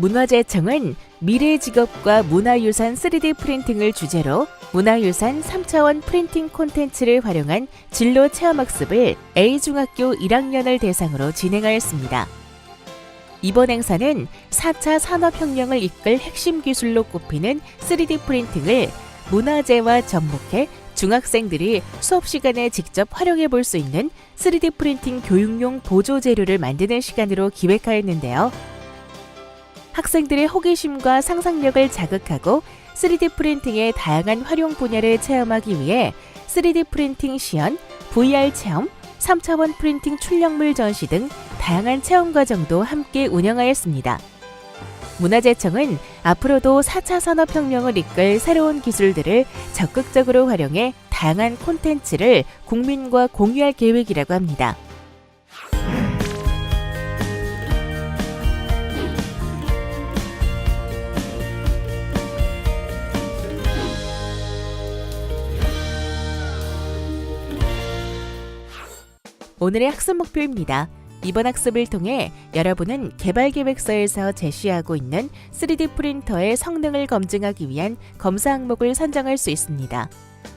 문화재청은 미래 직업과 문화유산 3D 프린팅을 주제로 문화유산 3차원 프린팅 콘텐츠를 활용한 진로 체험학습을 A중학교 1학년을 대상으로 진행하였습니다. 이번 행사는 4차 산업혁명을 이끌 핵심 기술로 꼽히는 3D 프린팅을 문화재와 접목해 중학생들이 수업 시간에 직접 활용해 볼 수 있는 3D 프린팅 교육용 보조 재료를 만드는 시간으로 기획하였는데요. 학생들의 호기심과 상상력을 자극하고 3D 프린팅의 다양한 활용 분야를 체험하기 위해 3D 프린팅 시연, VR 체험, 3차원 프린팅 출력물 전시 등 다양한 체험 과정도 함께 운영하였습니다. 문화재청은 앞으로도 4차 산업혁명을 이끌 새로운 기술들을 적극적으로 활용해 다양한 콘텐츠를 국민과 공유할 계획이라고 합니다. 오늘의 학습 목표입니다. 이번 학습을 통해 여러분은 개발계획서에서 제시하고 있는 3D 프린터의 성능을 검증하기 위한 검사 항목을 선정할 수 있습니다.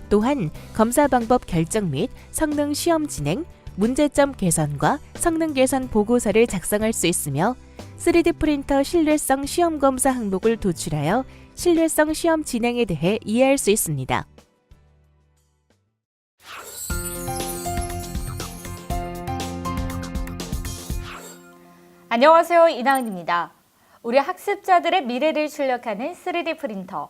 또한 검사 방법 결정 및 성능 시험 진행, 문제점 개선과 성능 개선 보고서를 작성할 수 있으며 3D 프린터 신뢰성 시험 검사 항목을 도출하여 신뢰성 시험 진행에 대해 이해할 수 있습니다. 안녕하세요. 이나은입니다. 우리 학습자들의 미래를 출력하는 3D 프린터,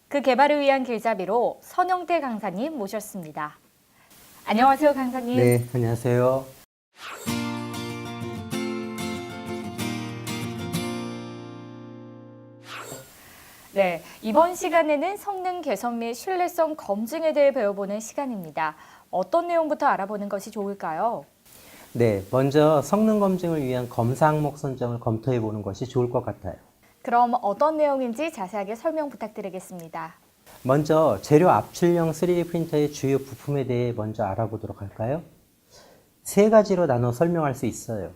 그 개발을 위한 길잡이로 선영태 강사님 모셨습니다. 안녕하세요, 강사님. 네, 안녕하세요. 네, 이번 시간에는 성능 개선 및 신뢰성 검증에 대해 배워보는 시간입니다. 어떤 내용부터 알아보는 것이 좋을까요? 네, 먼저 성능 검증을 위한 검사 항목 선정을 검토해 보는 것이 좋을 것 같아요. 그럼 어떤 내용인지 자세하게 설명 부탁드리겠습니다. 먼저 재료 압출형 3D 프린터의 주요 부품에 대해 먼저 알아보도록 할까요? 세 가지로 나눠 설명할 수 있어요.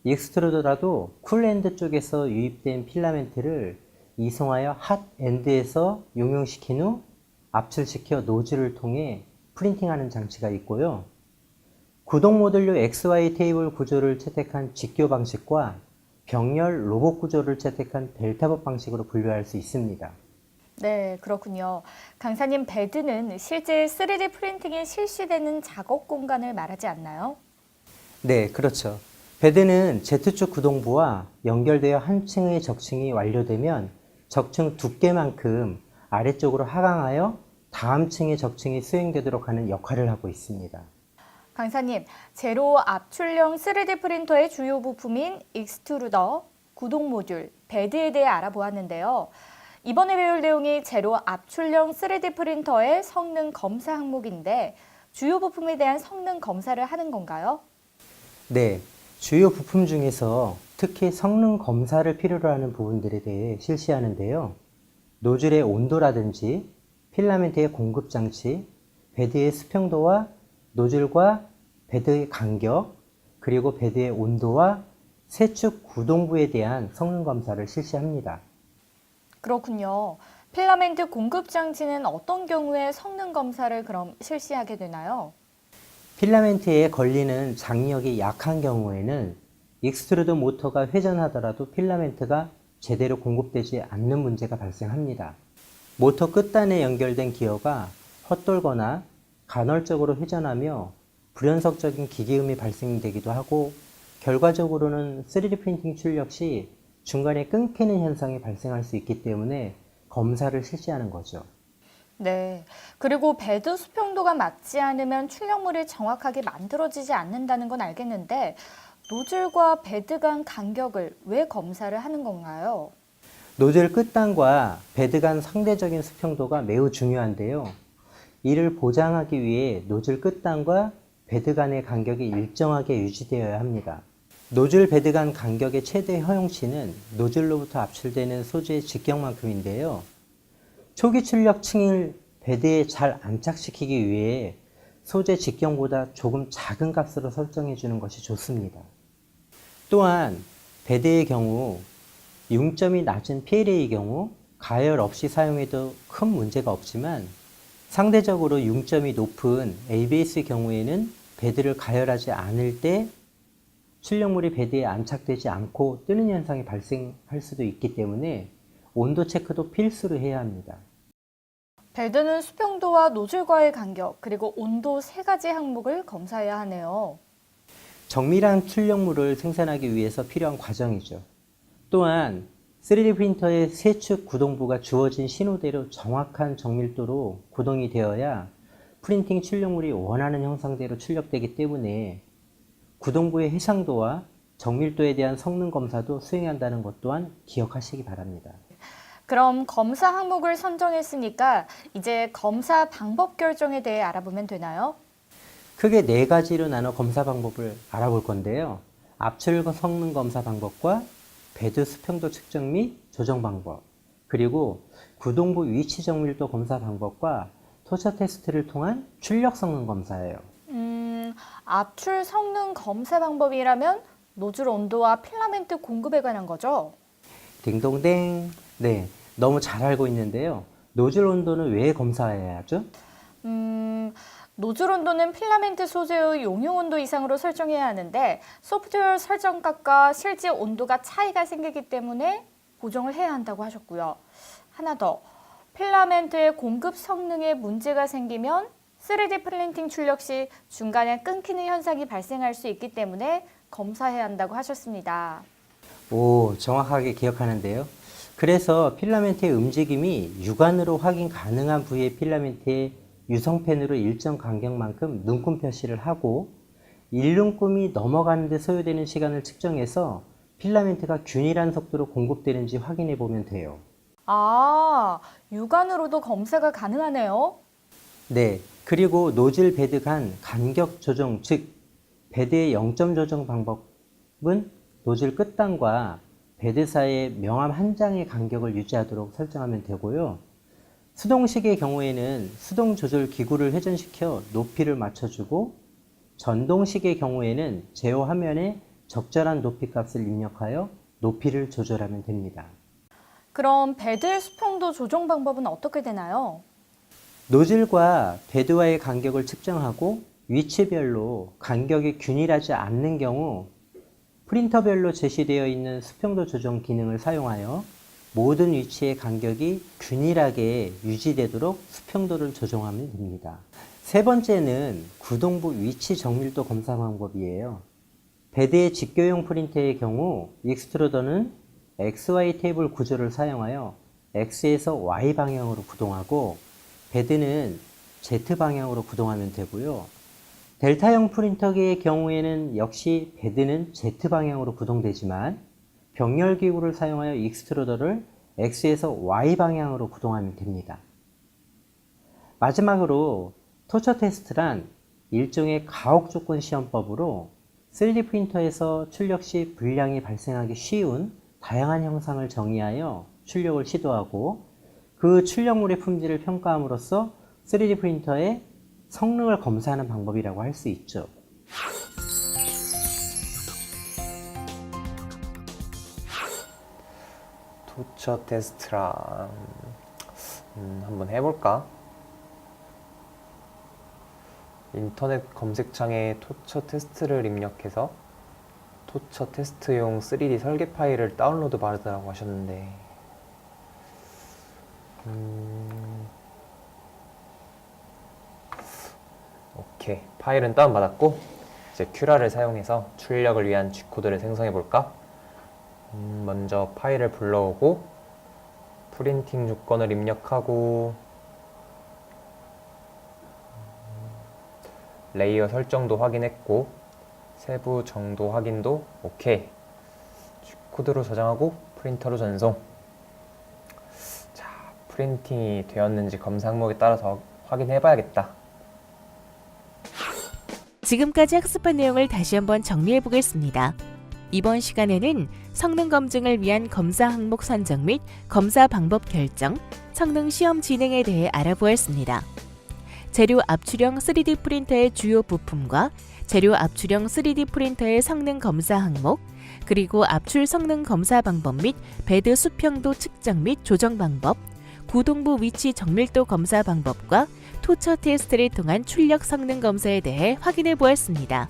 익스트루더라도 쿨엔드 쪽에서 유입된 필라멘트를 이송하여 핫엔드에서 용융시킨 후 압출시켜 노즐을 통해 프린팅하는 장치가 있고요. 구동 모듈류 XY 테이블 구조를 채택한 직교 방식과 병렬 로봇 구조를 채택한 델타봇 방식으로 분류할 수 있습니다. 네, 그렇군요. 강사님, 베드는 실제 3D 프린팅이 실시되는 작업 공간을 말하지 않나요? 네, 그렇죠. 베드는 Z축 구동부와 연결되어 한 층의 적층이 완료되면 적층 두께만큼 아래쪽으로 하강하여 다음 층의 적층이 수행되도록 하는 역할을 하고 있습니다. 강사님, 제로 압출형 3D 프린터의 주요 부품인 익스트루더, 구동 모듈, 베드에 대해 알아보았는데요. 이번에 배울 내용이 제로 압출형 3D 프린터의 성능 검사 항목인데 주요 부품에 대한 성능 검사를 하는 건가요? 네, 주요 부품 중에서 특히 성능 검사를 필요로 하는 부분들에 대해 실시하는데요. 노즐의 온도라든지 필라멘트의 공급 장치, 베드의 수평도와 노즐과 베드의 간격, 그리고 베드의 온도와 세축 구동부에 대한 성능 검사를 실시합니다. 그렇군요. 필라멘트 공급 장치는 어떤 경우에 성능 검사를 그럼 실시하게 되나요? 필라멘트에 걸리는 장력이 약한 경우에는 익스트루드 모터가 회전하더라도 필라멘트가 제대로 공급되지 않는 문제가 발생합니다. 모터 끝단에 연결된 기어가 헛돌거나 간헐적으로 회전하며 불연속적인 기계음이 발생되기도 하고 결과적으로는 3D 프린팅 출력 시 중간에 끊기는 현상이 발생할 수 있기 때문에 검사를 실시하는 거죠. 네. 그리고 베드 수평도가 맞지 않으면 출력물이 정확하게 만들어지지 않는다는 건 알겠는데 노즐과 베드 간 간격을 왜 검사를 하는 건가요? 노즐 끝단과 베드 간 상대적인 수평도가 매우 중요한데요. 이를 보장하기 위해 노즐 끝단과 베드 간의 간격이 일정하게 유지되어야 합니다. 노즐 베드 간 간격의 최대 허용치는 노즐로부터 압출되는 소재의 직경만큼인데요. 초기 출력층을 베드에 잘 안착시키기 위해 소재 직경보다 조금 작은 값으로 설정해 주는 것이 좋습니다. 또한 베드의 경우 융점이 낮은 PLA의 경우 가열 없이 사용해도 큰 문제가 없지만 상대적으로 융점이 높은 ABS의 경우에는 베드를 가열하지 않을 때 출력물이 베드에 안착되지 않고 뜨는 현상이 발생할 수도 있기 때문에 온도 체크도 필수로 해야 합니다. 베드는 수평도와 노즐과의 간격, 그리고 온도 세 가지 항목을 검사해야 하네요. 정밀한 출력물을 생산하기 위해서 필요한 과정이죠. 또한 3D 프린터의 세축 구동부가 주어진 신호대로 정확한 정밀도로 구동이 되어야 프린팅 출력물이 원하는 형상대로 출력되기 때문에 구동부의 해상도와 정밀도에 대한 성능 검사도 수행해야 한다는 것 또한 기억하시기 바랍니다. 그럼 검사 항목을 선정했으니까 이제 검사 방법 결정에 대해 알아보면 되나요? 크게 4가지로 나눠 검사 방법을 알아볼 건데요. 압출 성능 검사 방법과 베드 수평도 측정 및 조정 방법, 그리고 구동부 위치 정밀도 검사 방법과 토처 테스트를 통한 출력 성능 검사예요. 압출 성능 검사 방법이라면 노즐 온도와 필라멘트 공급에 관한 거죠? 딩동댕. 네, 너무 잘 알고 있는데요. 노즐 온도는 왜 검사해야 하죠? 노즐 온도는 필라멘트 소재의 용융 온도 이상으로 설정해야 하는데 소프트웨어 설정값과 실제 온도가 차이가 생기기 때문에 고정을 해야 한다고 하셨고요. 하나 더, 필라멘트의 공급 성능에 문제가 생기면 3D 프린팅 출력 시 중간에 끊기는 현상이 발생할 수 있기 때문에 검사해야 한다고 하셨습니다. 오, 정확하게 기억하는데요. 그래서 필라멘트의 움직임이 육안으로 확인 가능한 부위의 필라멘트에 유성펜으로 일정 간격만큼 눈금 표시를 하고 1눈금이 넘어가는 데 소요되는 시간을 측정해서 필라멘트가 균일한 속도로 공급되는지 확인해 보면 돼요. 아, 육안으로도 검사가 가능하네요. 네, 그리고 노즐 베드 간 간격 조정, 즉 베드의 0점 조정 방법은 노즐 끝단과 베드 사이의 명암 한 장의 간격을 유지하도록 설정하면 되고요. 수동식의 경우에는 수동 조절 기구를 회전시켜 높이를 맞춰주고, 전동식의 경우에는 제어 화면에 적절한 높이 값을 입력하여 높이를 조절하면 됩니다. 그럼 베드의 수평도 조정 방법은 어떻게 되나요? 노즐과 베드와의 간격을 측정하고 위치별로 간격이 균일하지 않는 경우 프린터별로 제시되어 있는 수평도 조정 기능을 사용하여 모든 위치의 간격이 균일하게 유지되도록 수평도를 조정하면 됩니다. 세 번째는 구동부 위치 정밀도 검사 방법이에요. 베드의 직교용 프린터의 경우 익스트루더는 XY 테이블 구조를 사용하여 X에서 Y 방향으로 구동하고 베드는 Z 방향으로 구동하면 되고요. 델타형 프린터기의 경우에는 역시 베드는 Z 방향으로 구동되지만 병렬기구를 사용하여 익스트루더를 X에서 Y 방향으로 구동하면 됩니다. 마지막으로 토처 테스트란 일종의 가혹 조건 시험법으로 3D 프린터에서 출력 시 불량이 발생하기 쉬운 다양한 형상을 정의하여 출력을 시도하고 그 출력물의 품질을 평가함으로써 3D 프린터의 성능을 검사하는 방법이라고 할 수 있죠. 토처 테스트랑 한번 해볼까? 인터넷 검색창에 토처 테스트를 입력해서 토처 테스트용 3D 설계 파일을 다운로드 받으라고 하셨는데 오케이, 파일은 다운받았고 이제 큐라를 사용해서 출력을 위한 G코드를 생성해 볼까? 먼저 파일을 불러오고 프린팅 조건을 입력하고 레이어 설정도 확인했고 세부 정도 확인도 오케이. G코드로 저장하고 프린터로 전송. 자, 프린팅이 되었는지 검사 항목에 따라서 확인해 봐야겠다. 지금까지 학습한 내용을 다시 한번 정리해 보겠습니다. 이번 시간에는 성능 검증을 위한 검사 항목 선정 및 검사 방법 결정, 성능 시험 진행에 대해 알아보았습니다. 재료 압출형 3D 프린터의 주요 부품과 재료 압출형 3D 프린터의 성능 검사 항목, 그리고 압출 성능 검사 방법 및 베드 수평도 측정 및 조정 방법, 구동부 위치 정밀도 검사 방법과 토처 테스트를 통한 출력 성능 검사에 대해 확인해 보았습니다.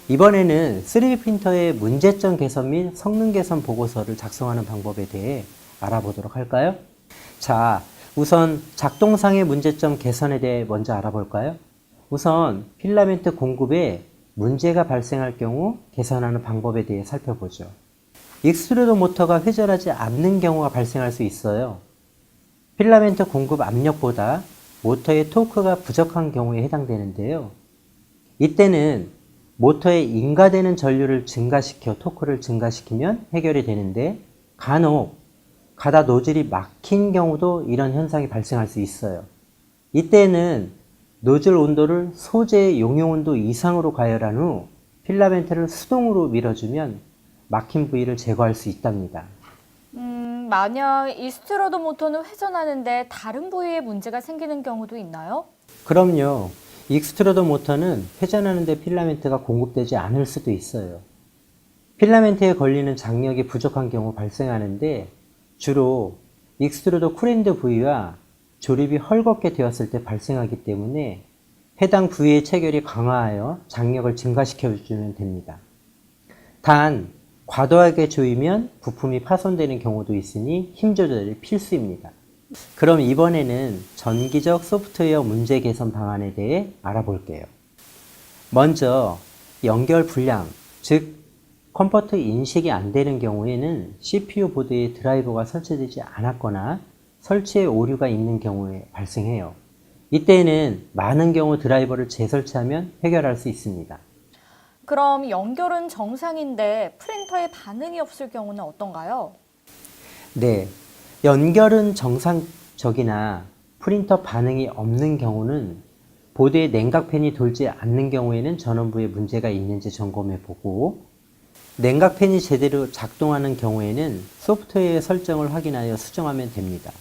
이번에는 3D 프린터의 문제점 개선 및 성능 개선 보고서를 작성하는 방법에 대해 알아보도록 할까요? 자, 우선 작동상의 문제점 개선에 대해 먼저 알아볼까요? 우선 필라멘트 공급에 문제가 발생할 경우 개선하는 방법에 대해 살펴보죠. 익스트루더 모터가 회전하지 않는 경우가 발생할 수 있어요. 필라멘트 공급 압력보다 모터의 토크가 부족한 경우에 해당되는데요. 이때는 모터에 인가되는 전류를 증가시켜 토크를 증가시키면 해결이 되는데, 간혹 가다 노즐이 막힌 경우도 이런 현상이 발생할 수 있어요. 이때는 노즐 온도를 소재의 용용 온도 이상으로 가열한 후 필라멘트를 수동으로 밀어주면 막힌 부위를 제거할 수 있답니다. 만약 익스트루더 모터는 회전하는데 다른 부위에 문제가 생기는 경우도 있나요? 그럼요. 익스트루더 모터는 회전하는데 필라멘트가 공급되지 않을 수도 있어요. 필라멘트에 걸리는 장력이 부족한 경우 발생하는데, 주로 익스트루더 쿨엔드 부위와 조립이 헐겁게 되었을 때 발생하기 때문에 해당 부위의 체결이 강화하여 장력을 증가시켜주면 됩니다. 단, 과도하게 조이면 부품이 파손되는 경우도 있으니 힘 조절이 필수입니다. 그럼 이번에는 전기적 소프트웨어 문제 개선 방안에 대해 알아볼게요. 먼저 연결 불량, 즉 컴포트 인식이 안 되는 경우에는 CPU 보드에 드라이버가 설치되지 않았거나 설치에 오류가 있는 경우에 발생해요. 이때는 많은 경우 드라이버를 재설치하면 해결할 수 있습니다. 그럼 연결은 정상인데 프린터에 반응이 없을 경우는 어떤가요? 네, 연결은 정상적이나 프린터 반응이 없는 경우는 보드에 냉각팬이 돌지 않는 경우에는 전원부에 문제가 있는지 점검해 보고, 냉각팬이 제대로 작동하는 경우에는 소프트웨어의 설정을 확인하여 수정하면 됩니다.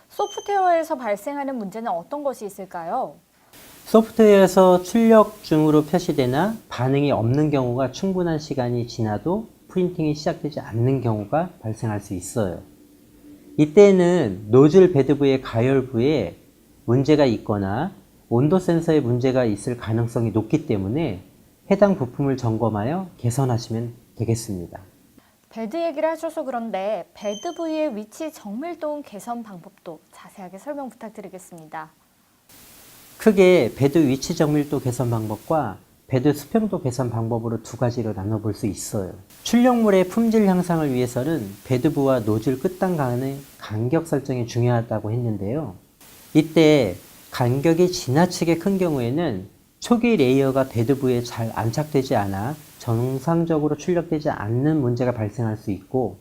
소프트웨어에서 발생하는 문제는 어떤 것이 있을까요? 소프트웨어에서 출력 중으로 표시되나 반응이 없는 경우가 충분한 시간이 지나도 프린팅이 시작되지 않는 경우가 발생할 수 있어요. 이때는 노즐 베드부의 가열부에 문제가 있거나 온도 센서에 문제가 있을 가능성이 높기 때문에 해당 부품을 점검하여 개선하시면 되겠습니다. 베드 얘기를 하셔서 그런데 베드 부위의 위치 정밀도 개선 방법도 자세하게 설명 부탁드리겠습니다. 크게 베드 위치 정밀도 개선 방법과 베드 수평도 개선 방법으로 두 가지로 나눠볼 수 있어요. 출력물의 품질 향상을 위해서는 베드부와 노즐 끝단 간의 간격 설정이 중요하다고 했는데요. 이때 간격이 지나치게 큰 경우에는 초기 레이어가 베드부에 잘 안착되지 않아 정상적으로 출력되지 않는 문제가 발생할 수 있고,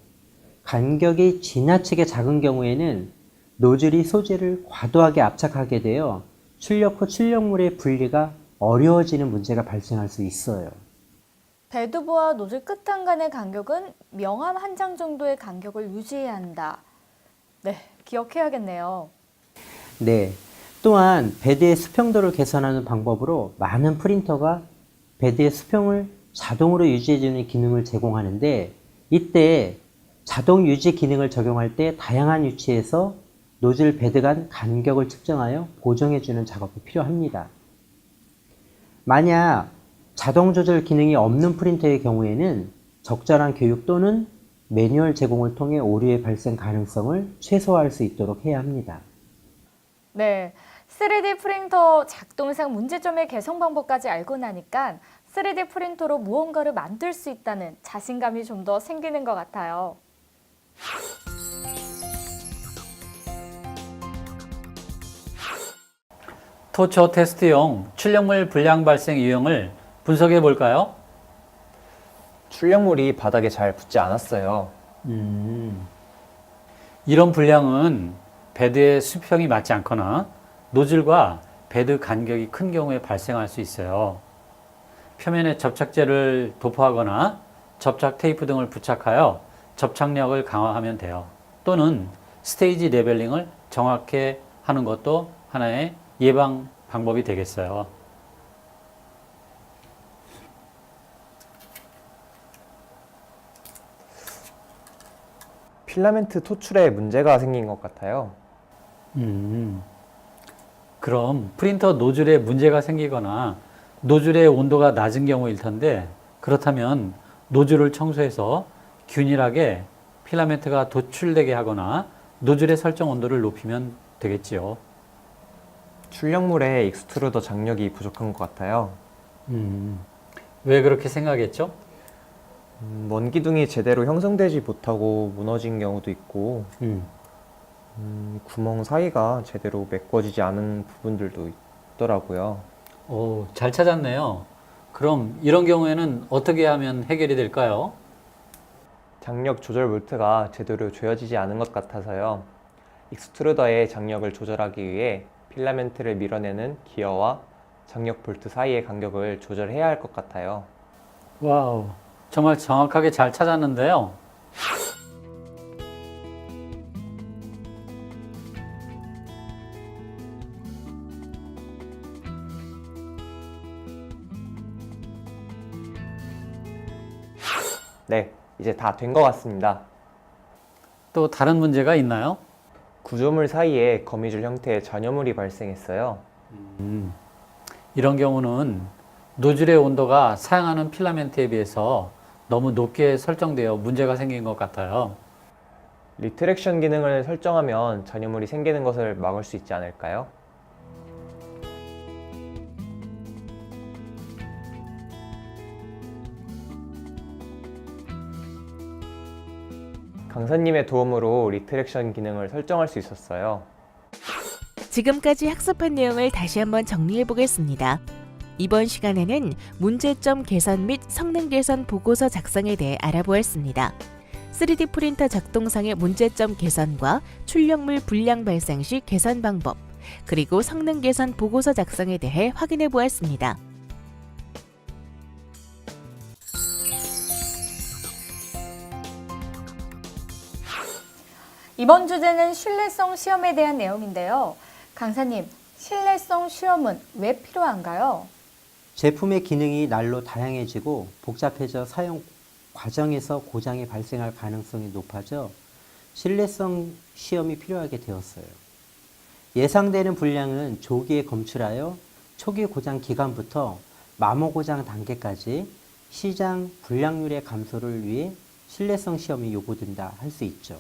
간격이 지나치게 작은 경우에는 노즐이 소재를 과도하게 압착하게 되어 출력 후 출력물의 분리가 어려워지는 문제가 발생할 수 있어요. 베드부와 노즐 끝단 간의 간격은 명암 한 장 정도의 간격을 유지해야 한다. 네, 기억해야겠네요. 네. 또한 베드의 수평도를 개선하는 방법으로 많은 프린터가 베드의 수평을 자동으로 유지해주는 기능을 제공하는데, 이때 자동 유지 기능을 적용할 때 다양한 위치에서 노즐 베드 간 간격을 측정하여 보정해주는 작업이 필요합니다. 만약 자동 조절 기능이 없는 프린터의 경우에는 적절한 교육 또는 매뉴얼 제공을 통해 오류의 발생 가능성을 최소화할 수 있도록 해야 합니다. 네, 3D 프린터 작동상 문제점의 개선 방법까지 알고 나니까 3D 프린터로 무언가를 만들 수 있다는 자신감이 좀 더 생기는 것 같아요. 토처 테스트용 출력물 불량 발생 유형을 분석해 볼까요? 출력물이 바닥에 잘 붙지 않았어요. 이런 불량은 베드의 수평이 맞지 않거나 노즐과 베드 간격이 큰 경우에 발생할 수 있어요. 표면에 접착제를 도포하거나 접착 테이프 등을 부착하여 접착력을 강화하면 돼요. 또는 스테이지 레벨링을 정확히 하는 것도 하나의 예방 방법이 되겠어요. 필라멘트 토출에 문제가 생긴 것 같아요. 그럼 프린터 노즐에 문제가 생기거나 노즐의 온도가 낮은 경우일 텐데, 그렇다면 노즐을 청소해서 균일하게 필라멘트가 도출되게 하거나 노즐의 설정 온도를 높이면 되겠지요. 출력물에 익스트루더 장력이 부족한 것 같아요. 왜 그렇게 생각했죠? 원기둥이 제대로 형성되지 못하고 무너진 경우도 있고, 구멍 사이가 제대로 메꿔지지 않은 부분들도 있더라고요. 오, 잘 찾았네요. 그럼 이런 경우에는 어떻게 하면 해결이 될까요? 장력 조절 볼트가 제대로 조여지지 않은 것 같아서요. 익스트루더의 장력을 조절하기 위해 필라멘트를 밀어내는 기어와 장력 볼트 사이의 간격을 조절해야 할 것 같아요. 와우, 정말 정확하게 잘 찾았는데요. 네, 이제 다 된 것 같습니다. 또 다른 문제가 있나요? 구조물 사이에 거미줄 형태의 잔여물이 발생했어요. 이런 경우는 노즐의 온도가 사용하는 필라멘트에 비해서 너무 높게 설정되어 문제가 생긴 것 같아요. 리트랙션 기능을 설정하면 잔여물이 생기는 것을 막을 수 있지 않을까요? 강사님의 도움으로 리트랙션 기능을 설정할 수 있었어요. 지금까지 학습한 내용을 다시 한번 정리해 보겠습니다. 이번 시간에는 문제점 개선 및 성능 개선 보고서 작성에 대해 알아보았습니다. 3D 프린터 작동상의 문제점 개선과 출력물 불량 발생 시 개선 방법, 그리고 성능 개선 보고서 작성에 대해 확인해 보았습니다. 이번 주제는 신뢰성 시험에 대한 내용인데요. 강사님, 신뢰성 시험은 왜 필요한가요? 제품의 기능이 날로 다양해지고 복잡해져 사용 과정에서 고장이 발생할 가능성이 높아져 신뢰성 시험이 필요하게 되었어요. 예상되는 불량은 조기에 검출하여 초기 고장 기간부터 마모 고장 단계까지 시장 불량률의 감소를 위해 신뢰성 시험이 요구된다 할 수 있죠.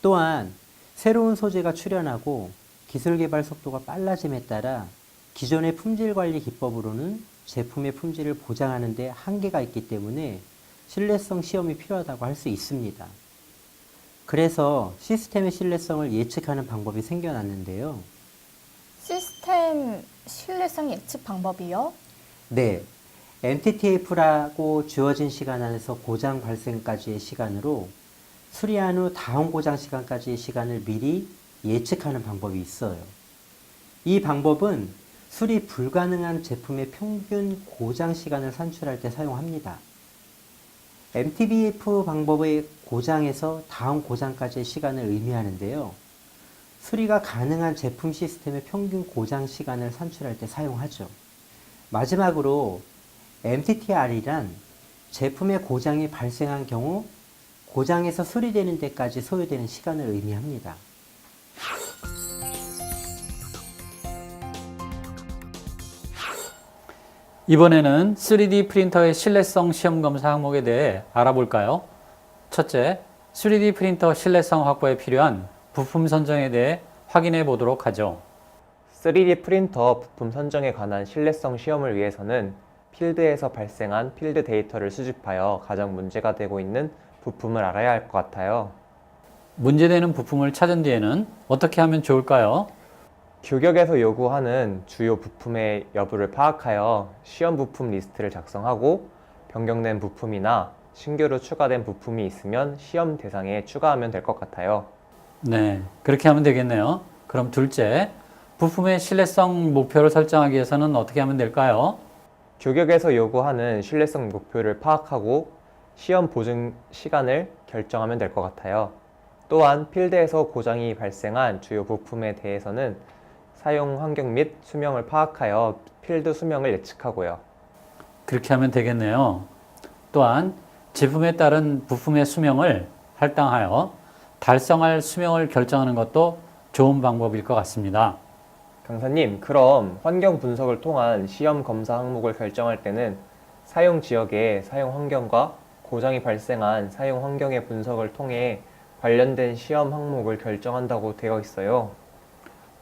또한 새로운 소재가 출현하고 기술 개발 속도가 빨라짐에 따라 기존의 품질 관리 기법으로는 제품의 품질을 보장하는 데 한계가 있기 때문에 신뢰성 시험이 필요하다고 할 수 있습니다. 그래서 시스템의 신뢰성을 예측하는 방법이 생겨났는데요. 시스템 신뢰성 예측 방법이요? 네, MTTF라고 주어진 시간 안에서 고장 발생까지의 시간으로 수리한 후 다음 고장 시간까지의 시간을 미리 예측하는 방법이 있어요. 이 방법은 수리 불가능한 제품의 평균 고장 시간을 산출할 때 사용합니다. MTBF 방법의 고장에서 다음 고장까지의 시간을 의미하는데요. 수리가 가능한 제품 시스템의 평균 고장 시간을 산출할 때 사용하죠. 마지막으로 MTTR이란 제품의 고장이 발생한 경우 고장에서 수리되는 데까지 소요되는 시간을 의미합니다. 이번에는 3D 프린터의 신뢰성 시험 검사 항목에 대해 알아볼까요? 첫째, 3D 프린터 신뢰성 확보에 필요한 부품 선정에 대해 확인해 보도록 하죠. 3D 프린터 부품 선정에 관한 신뢰성 시험을 위해서는 필드에서 발생한 필드 데이터를 수집하여 가장 문제가 되고 있는 부품을 알아야 할 것 같아요. 문제되는 부품을 찾은 뒤에는 어떻게 하면 좋을까요? 규격에서 요구하는 주요 부품의 여부를 파악하여 시험 부품 리스트를 작성하고 변경된 부품이나 신규로 추가된 부품이 있으면 시험 대상에 추가하면 될 것 같아요. 네, 그렇게 하면 되겠네요. 그럼 둘째, 부품의 신뢰성 목표를 설정하기 위해서는 어떻게 하면 될까요? 규격에서 요구하는 신뢰성 목표를 파악하고 시험 보증 시간을 결정하면 될 것 같아요. 또한 필드에서 고장이 발생한 주요 부품에 대해서는 사용 환경 및 수명을 파악하여 필드 수명을 예측하고요. 그렇게 하면 되겠네요. 또한 제품에 따른 부품의 수명을 할당하여 달성할 수명을 결정하는 것도 좋은 방법일 것 같습니다. 강사님, 그럼 환경 분석을 통한 시험 검사 항목을 결정할 때는 사용 지역의 사용 환경과 고장이 발생한 사용 환경의 분석을 통해 관련된 시험 항목을 결정한다고 되어 있어요.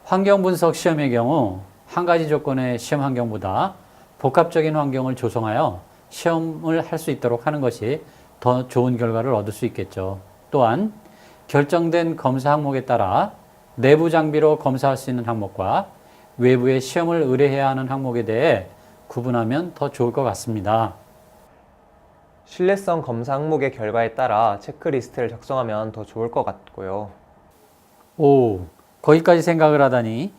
환경 분석 시험의 경우 한 가지 조건의 시험 환경보다 복합적인 환경을 조성하여 시험을 할 수 있도록 하는 것이 더 좋은 결과를 얻을 수 있겠죠. 또한 결정된 검사 항목에 따라 내부 장비로 검사할 수 있는 항목과 외부에 시험을 의뢰해야 하는 항목에 대해 구분하면 더 좋을 것 같습니다. 신뢰성 검사 항목의 결과에 따라 체크리스트를 작성하면 더 좋을 것 같고요. 오, 거기까지 생각을 하다니.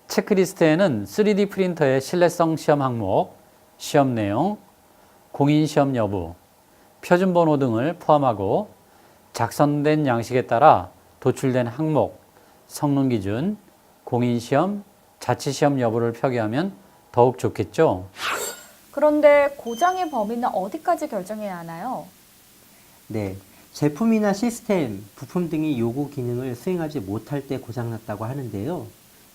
체크리스트에는 3D 프린터의 신뢰성 시험 항목, 시험 내용, 공인 시험 여부, 표준 번호 등을 포함하고 작성된 양식에 따라 도출된 항목, 성능 기준, 공인 시험, 자체 시험 여부를 표기하면 더욱 좋겠죠. 그런데 고장의 범위는 어디까지 결정해야 하나요? 네, 제품이나 시스템, 부품 등이 요구 기능을 수행하지 못할 때 고장났다고 하는데요.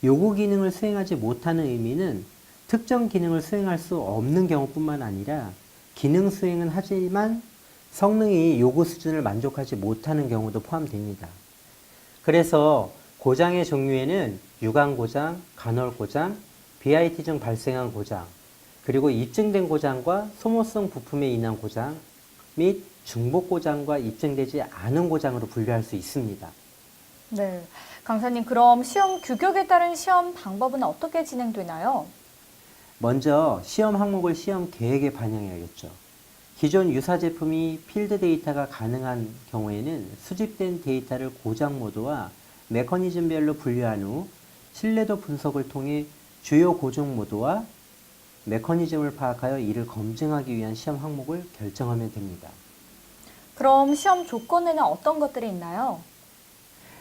요구 기능을 수행하지 못하는 의미는 특정 기능을 수행할 수 없는 경우뿐만 아니라 기능 수행은 하지만 성능이 요구 수준을 만족하지 못하는 경우도 포함됩니다. 그래서 고장의 종류에는 유관 고장, 간헐 고장, BIT 중 발생한 고장, 그리고 입증된 고장과 소모성 부품에 인한 고장 및 중복 고장과 입증되지 않은 고장으로 분류할 수 있습니다. 네. 강사님, 그럼 시험 규격에 따른 시험 방법은 어떻게 진행되나요? 먼저 시험 항목을 시험 계획에 반영해야겠죠. 기존 유사 제품이 필드 데이터가 가능한 경우에는 수집된 데이터를 고장 모드와 메커니즘별로 분류한 후 신뢰도 분석을 통해 주요 고정 모드와 메커니즘을 파악하여 이를 검증하기 위한 시험 항목을 결정하면 됩니다. 그럼 시험 조건에는 어떤 것들이 있나요?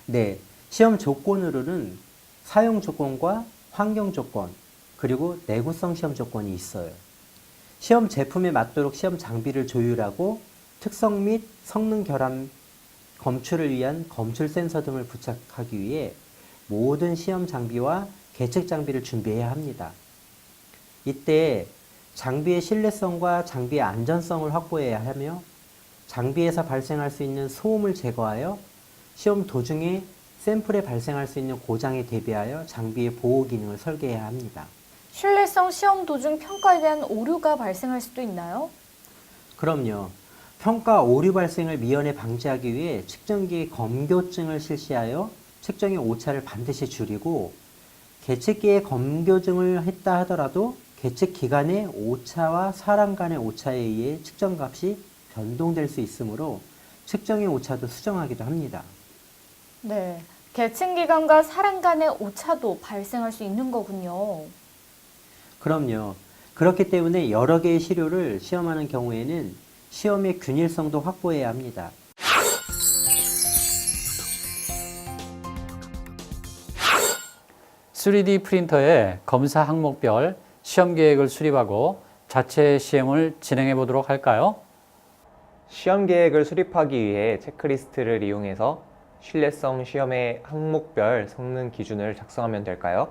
네, 시험 조건으로는 사용 조건과 환경 조건, 그리고 내구성 시험 조건이 있어요. 시험 제품에 맞도록 시험 장비를 조율하고 특성 및 성능 결함 검출을 위한 검출 센서 등을 부착하기 위해 모든 시험 장비와 계측 장비를 준비해야 합니다. 이때 장비의 신뢰성과 장비의 안전성을 확보해야 하며 장비에서 발생할 수 있는 소음을 제거하여 시험 도중에 샘플에 발생할 수 있는 고장에 대비하여 장비의 보호 기능을 설계해야 합니다. 신뢰성 시험 도중 평가에 대한 오류가 발생할 수도 있나요? 그럼요. 평가 오류 발생을 미연에 방지하기 위해 측정기의 검교증을 실시하여 측정의 오차를 반드시 줄이고 계측기의 검교증을 했다 하더라도 계측 기간의 오차와 사람 간의 오차에 의해 측정값이 변동될 수 있으므로 측정의 오차도 수정하기도 합니다. 네. 계층 기간과 사람 간의 오차도 발생할 수 있는 거군요. 그럼요. 그렇기 때문에 여러 개의 시료를 시험하는 경우에는 시험의 균일성도 확보해야 합니다. (3D) 프린터의 검사 항목별 시험 계획을 수립하고 자체 시험을 진행해 보도록 할까요? 시험 계획을 수립하기 위해 체크리스트를 이용해서 신뢰성 시험의 항목별 성능 기준을 작성하면 될까요?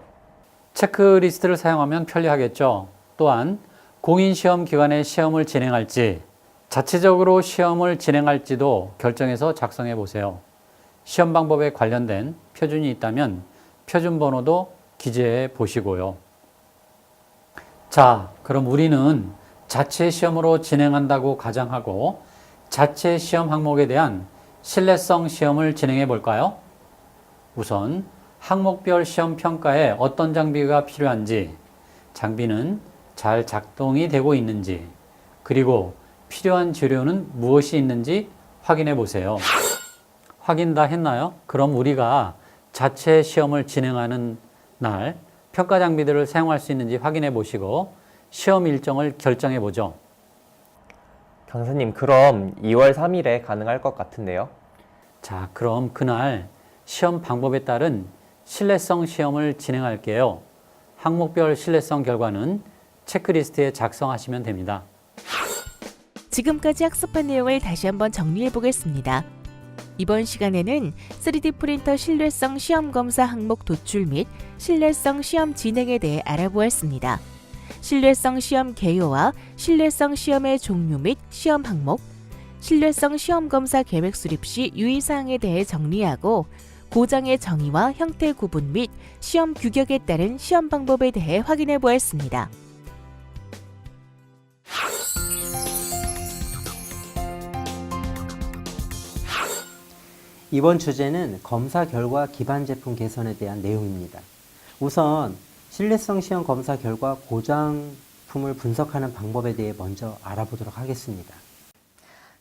체크리스트를 사용하면 편리하겠죠. 또한 공인시험 기관에 시험을 진행할지 자체적으로 시험을 진행할지도 결정해서 작성해 보세요. 시험 방법에 관련된 표준이 있다면 표준 번호도 기재해 보시고요. 자, 그럼 우리는 자체 시험으로 진행한다고 가정하고 자체 시험 항목에 대한 신뢰성 시험을 진행해 볼까요? 우선 항목별 시험 평가에 어떤 장비가 필요한지, 장비는 잘 작동이 되고 있는지, 그리고 필요한 재료는 무엇이 있는지 확인해 보세요. 확인 다 했나요? 그럼 우리가 자체 시험을 진행하는 날 평가 장비들을 사용할 수 있는지 확인해 보시고 시험 일정을 결정해 보죠. 강사님, 그럼 2월 3일에 가능할 것 같은데요? 자, 그럼 그날 시험 방법에 따른 신뢰성 시험을 진행할게요. 항목별 신뢰성 결과는 체크리스트에 작성하시면 됩니다. 지금까지 학습한 내용을 다시 한번 정리해 보겠습니다. 이번 시간에는 3D 프린터 신뢰성 시험 검사 항목 도출 및 신뢰성 시험 진행에 대해 알아보았습니다. 신뢰성 시험 개요와 신뢰성 시험의 종류 및 시험 항목, 신뢰성 시험 검사 계획 수립 시 유의사항에 대해 정리하고 고장의 정의와 형태 구분 및 시험 규격에 따른 시험 방법에 대해 확인해 보았습니다. 이번 주제는 검사 결과 기반 제품 개선에 대한 내용입니다. 우선 신뢰성 시험 검사 결과 고장품을 분석하는 방법에 대해 먼저 알아보도록 하겠습니다.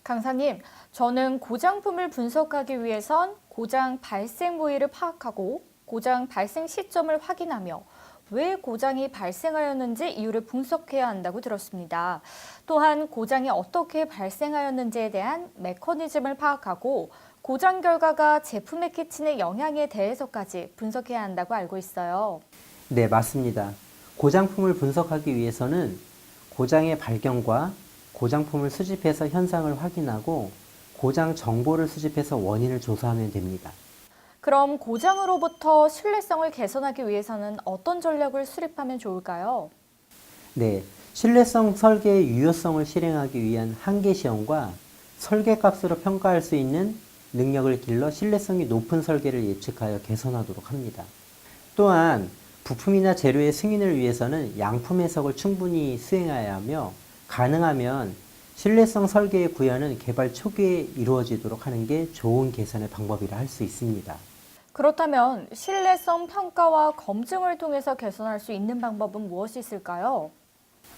강사님, 저는 고장품을 분석하기 위해선 고장 발생 부위를 파악하고 고장 발생 시점을 확인하며 왜 고장이 발생하였는지 이유를 분석해야 한다고 들었습니다. 또한 고장이 어떻게 발생하였는지에 대한 메커니즘을 파악하고 고장 결과가 제품에 끼치는 영향에 대해서까지 분석해야 한다고 알고 있어요. 네, 맞습니다. 고장품을 분석하기 위해서는 고장의 발견과 고장품을 수집해서 현상을 확인하고 고장 정보를 수집해서 원인을 조사하면 됩니다. 그럼 고장으로부터 신뢰성을 개선하기 위해서는 어떤 전략을 수립하면 좋을까요? 네, 신뢰성 설계의 유효성을 실행하기 위한 한계 시험과 설계값으로 평가할 수 있는 능력을 길러 신뢰성이 높은 설계를 예측하여 개선하도록 합니다. 또한 부품이나 재료의 승인을 위해서는 양품 해석을 충분히 수행해야 하며 가능하면 신뢰성 설계의 구현은 개발 초기에 이루어지도록 하는 게 좋은 개선의 방법이라 할 수 있습니다. 그렇다면 신뢰성 평가와 검증을 통해서 개선할 수 있는 방법은 무엇이 있을까요?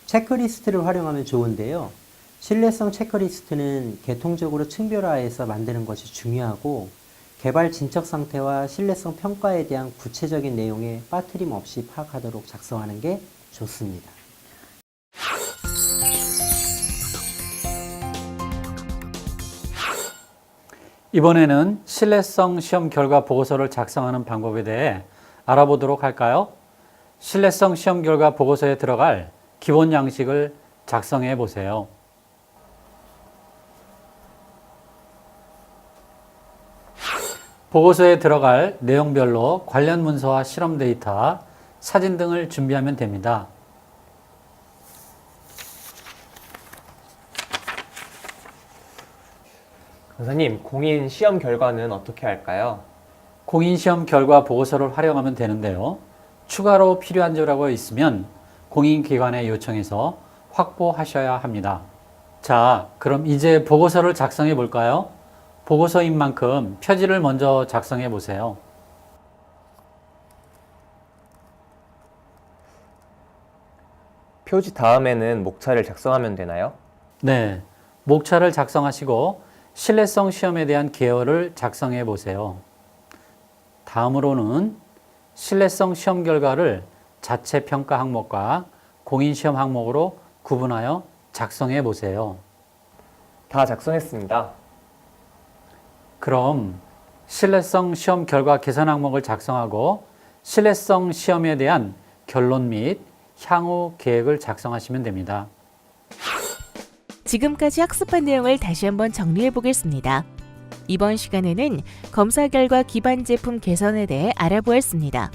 체크리스트를 활용하면 좋은데요. 신뢰성 체크리스트는 계통적으로 층별화해서 만드는 것이 중요하고 개발 진척 상태와 신뢰성 평가에 대한 구체적인 내용에 빠트림 없이 파악하도록 작성하는 게 좋습니다. 이번에는 신뢰성 시험 결과 보고서를 작성하는 방법에 대해 알아보도록 할까요? 신뢰성 시험 결과 보고서에 들어갈 기본 양식을 작성해 보세요. 보고서에 들어갈 내용별로 관련 문서와 실험 데이터, 사진 등을 준비하면 됩니다. 강사님, 공인 시험 결과는 어떻게 할까요? 공인시험 결과 보고서를 활용하면 되는데요. 추가로 필요한 자료가 있으면 공인기관에 요청해서 확보하셔야 합니다. 자, 그럼 이제 보고서를 작성해 볼까요? 보고서인 만큼 표지를 먼저 작성해 보세요. 표지 다음에는 목차를 작성하면 되나요? 네, 목차를 작성하시고 신뢰성 시험에 대한 개요를 작성해 보세요. 다음으로는 신뢰성 시험 결과를 자체 평가 항목과 공인 시험 항목으로 구분하여 작성해 보세요. 다 작성했습니다. 그럼 신뢰성 시험 결과 개선 항목을 작성하고 신뢰성 시험에 대한 결론 및 향후 계획을 작성하시면 됩니다. 지금까지 학습한 내용을 다시 한번 정리해 보겠습니다. 이번 시간에는 검사 결과 기반 제품 개선에 대해 알아보았습니다.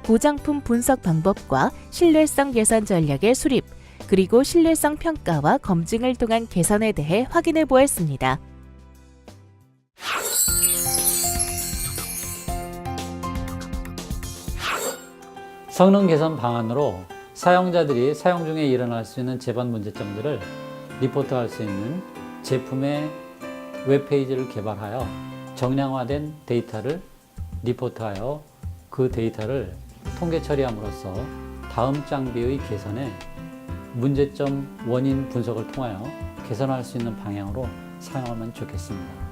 고장품 분석 방법과 신뢰성 개선 전략의 수립, 그리고 신뢰성 평가와 검증을 통한 개선에 대해 확인해 보았습니다. 성능 개선 방안으로 사용자들이 사용 중에 일어날 수 있는 재반 문제점들을 리포트할 수 있는 제품의 웹페이지를 개발하여 정량화된 데이터를 리포트하여 그 데이터를 통계 처리함으로써 다음 장비의 개선에 문제점 원인 분석을 통하여 개선할 수 있는 방향으로 사용하면 좋겠습니다.